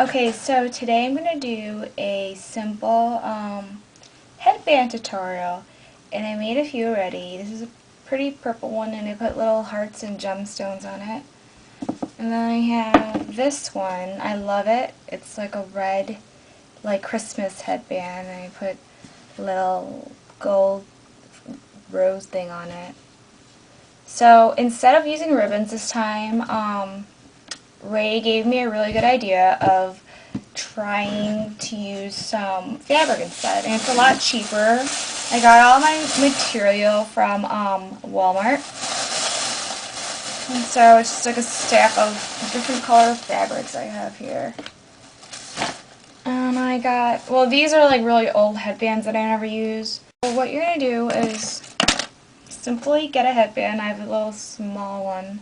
Okay, so today I'm going to do a simple headband tutorial, and I made a few already. This is a pretty purple one, and I put little hearts and gemstones on it. And then I have this one. I love it. It's like a red, like Christmas headband, and I put a little gold rose thing on it. So instead of using ribbons this time, Ray gave me a really good idea of trying to use some fabric instead, and it's a lot cheaper. I got all my material from Walmart, and so it's just like a stack of different color fabrics I have here. And I got, well, these are like really old headbands that I never use. So what you're going to do is simply get a headband. I have a little small one,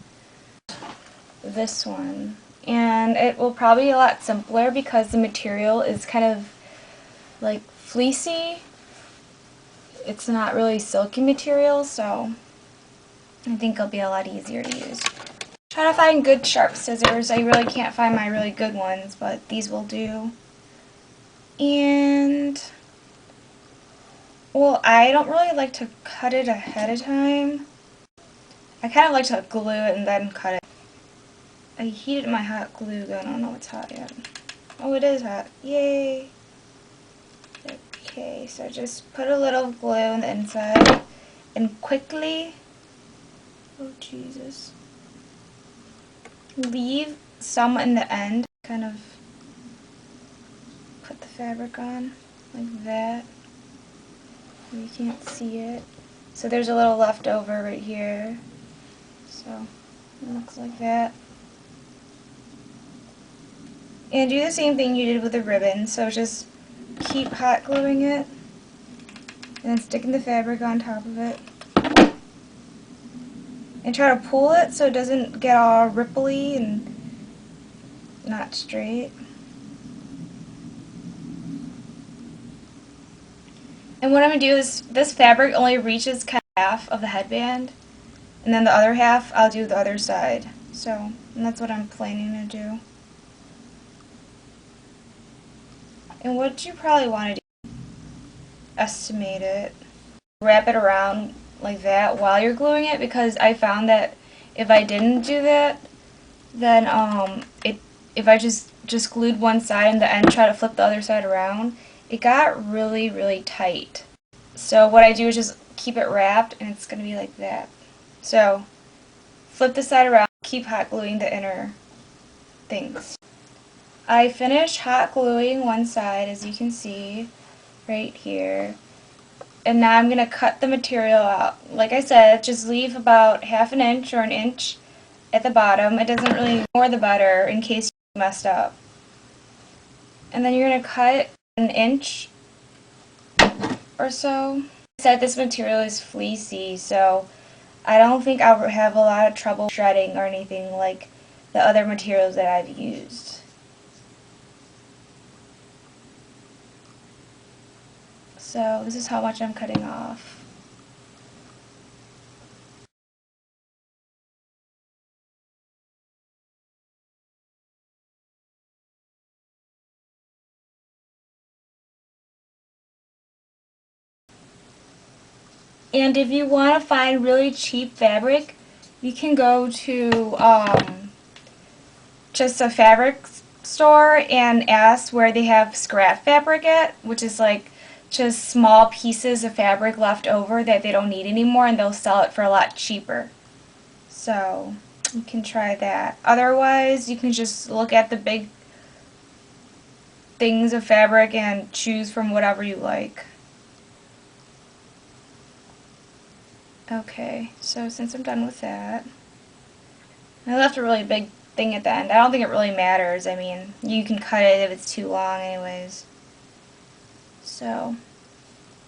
this one, and it will probably be a lot simpler because the material is kind of like fleecy. It's not really silky material, so I think it'll be a lot easier to use. Try to find good sharp scissors. I really can't find my really good ones, but these will do. And, well, I don't really like to cut it ahead of time. I kind of like to glue it and then cut it. I heated my hot glue gun. I don't know if it's hot yet. Oh, it is hot. Yay! Okay, so just put a little glue on the inside and quickly, oh Jesus, leave some in the end. Kind of put the fabric on like that. You can't see it. So there's a little leftover right here. So it looks like that. And do the same thing you did with the ribbon. So just keep hot gluing it and then sticking the fabric on top of it. And try to pull it so it doesn't get all ripply and not straight. And what I'm going to do is, this fabric only reaches kind of half of the headband, and then the other half I'll do the other side. So, and that's what I'm planning to do. And what you probably want to do, estimate it, wrap it around like that while you're gluing it, because I found that if I didn't do that, then if I just glued one side and the end try to flip the other side around, it got really, really tight. So what I do is just keep it wrapped, and it's going to be like that. So flip the side around, keep hot gluing the inner things. I finished hot gluing one side, as you can see right here, and now I'm going to cut the material out. Like I said, just leave about ½ an inch or an inch at the bottom. It doesn't really, the more the better in case you messed up. And then you're going to cut an inch or so. Like I said, this material is fleecy, so I don't think I'll have a lot of trouble shredding or anything like the other materials that I've used. So this is how much I'm cutting off. And if you want to find really cheap fabric, you can go to just a fabric store and ask where they have scrap fabric at, which is like just small pieces of fabric left over that they don't need anymore, and they'll sell it for a lot cheaper. So you can try that. Otherwise, you can just look at the big things of fabric and choose from whatever you like. Okay, so since I'm done with that, I left a really big thing at the end. I don't think it really matters. I mean, you can cut it if it's too long anyways. So,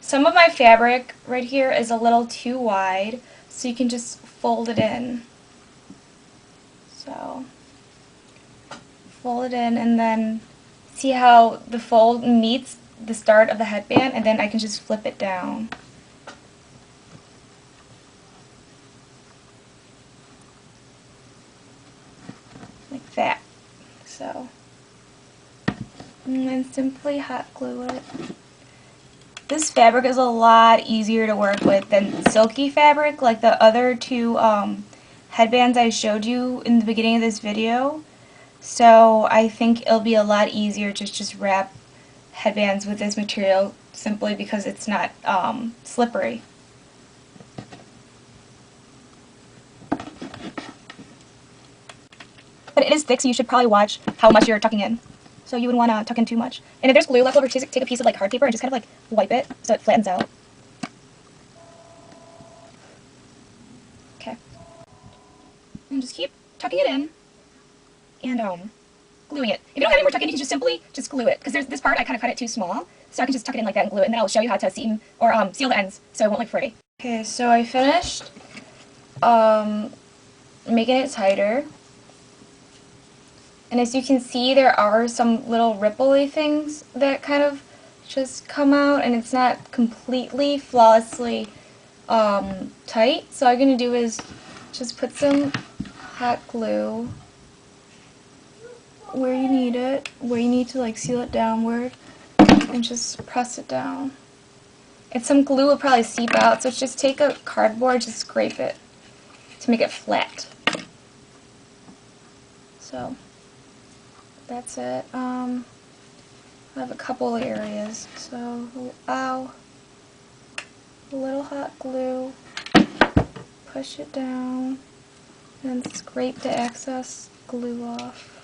some of my fabric right here is a little too wide, so you can just fold it in. So, fold it in, and then see how the fold meets the start of the headband, and then I can just flip it down. Like that. So and then simply hot glue it. This fabric is a lot easier to work with than silky fabric, like the other two headbands I showed you in the beginning of this video. So I think it'll be a lot easier to just wrap headbands with this material simply because it's not slippery. But it is thick, so you should probably watch how much you're tucking in. So you wouldn't want to tuck in too much. And if there's glue left over, take a piece of like hard paper and just kind of like wipe it so it flattens out. Okay. And just keep tucking it in and gluing it. If you don't have any more tuck in, you can just simply glue it. Because there's this part, I kind of cut it too small, so I can just tuck it in like that and glue it, and then I'll show you how to seam or seal the ends so it won't look fritty. Okay, so I finished making it tighter. And as you can see, there are some little ripple-y things that kind of just come out, and it's not completely flawlessly tight. So all you're going to do is just put some hot glue where you need it, where you need to like seal it downward, and just press it down. And some glue will probably seep out, so just take a cardboard, just scrape it to make it flat. So that's it. I have a couple of areas. So, a little hot glue, push it down, and scrape the excess glue off.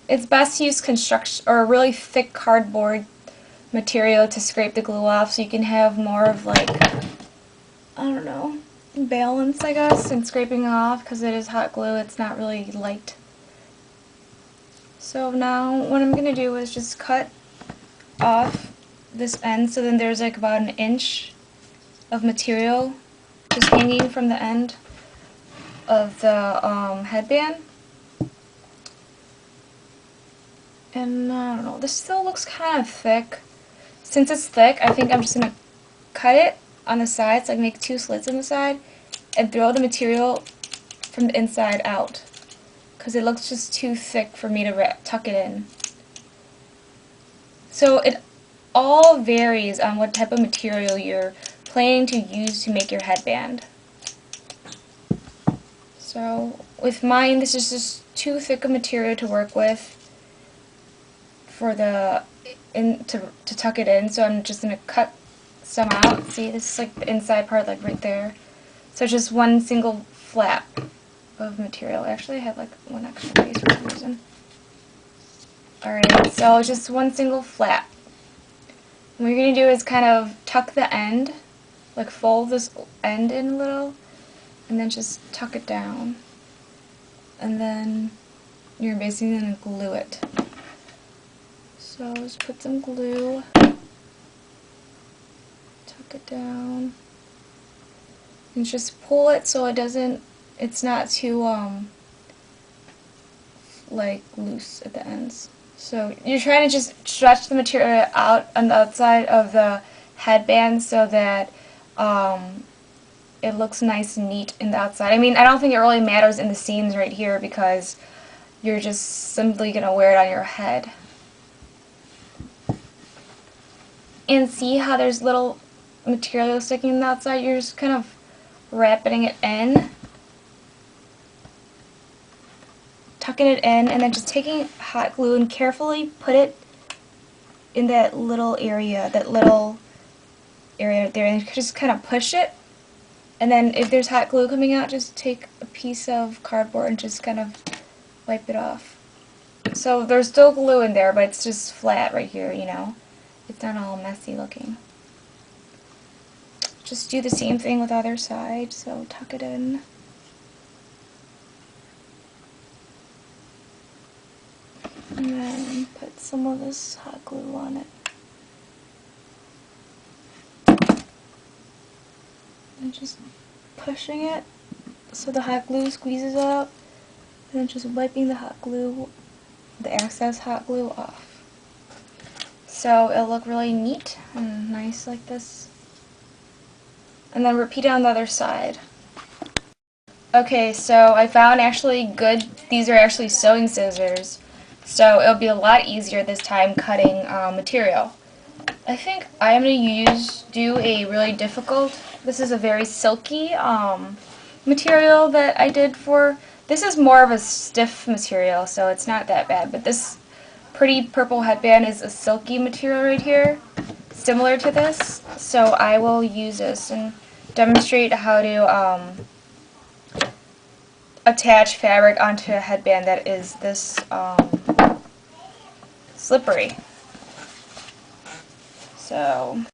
It's best to use construction or a really thick cardboard material to scrape the glue off so you can have more of like, I don't know, balance, I guess, in scraping off, because it is hot glue. It's not really light. So now what I'm going to do is just cut off this end, so then there's like about an inch of material just hanging from the end of the headband. And I don't know, this still looks kind of thick. Since it's thick, I think I'm just going to cut it on the sides, like make 2 slits on the side, and throw the material from the inside out, because it looks just too thick for me to tuck it in. So it all varies on what type of material you're planning to use to make your headband. So with mine, this is just too thick a material to work with for the to tuck it in, so I'm just going to cut some out. See, this is like the inside part, like right there. So it's just one single flap of material. Actually, I have like one extra piece for some reason. Alright, so just one single flap. What you're going to do is kind of tuck the end, like fold this end in a little, and then just tuck it down. And then you're basically going to glue it. So just put some glue, tuck it down, and just pull it so it's not too like loose at the ends. So you're trying to just stretch the material out on the outside of the headband so that it looks nice and neat in the outside. I mean, I don't think it really matters in the seams right here because you're just simply going to wear it on your head. And see how there's little material sticking in the outside? You're just kind of wrapping it in, tucking it in, and then just taking hot glue and carefully put it in that little area there, and just kind of push it. And then if there's hot glue coming out, just take a piece of cardboard and just kind of wipe it off. So there's still glue in there, but it's just flat right here, you know. It's not all messy looking. Just do the same thing with the other side, so tuck it in. And then put some of this hot glue on it. And just pushing it so the hot glue squeezes out, and then just wiping the excess hot glue off. So it'll look really neat and nice like this. And then repeat it on the other side. Okay, so I found these are actually sewing scissors, so it'll be a lot easier this time cutting material. I think I'm going to do a really difficult, this is a very silky material that I did for, this is more of a stiff material, so it's not that bad, but this pretty purple headband is a silky material right here, similar to this, so I will use this and demonstrate how to attach fabric onto a headband that is this slippery. So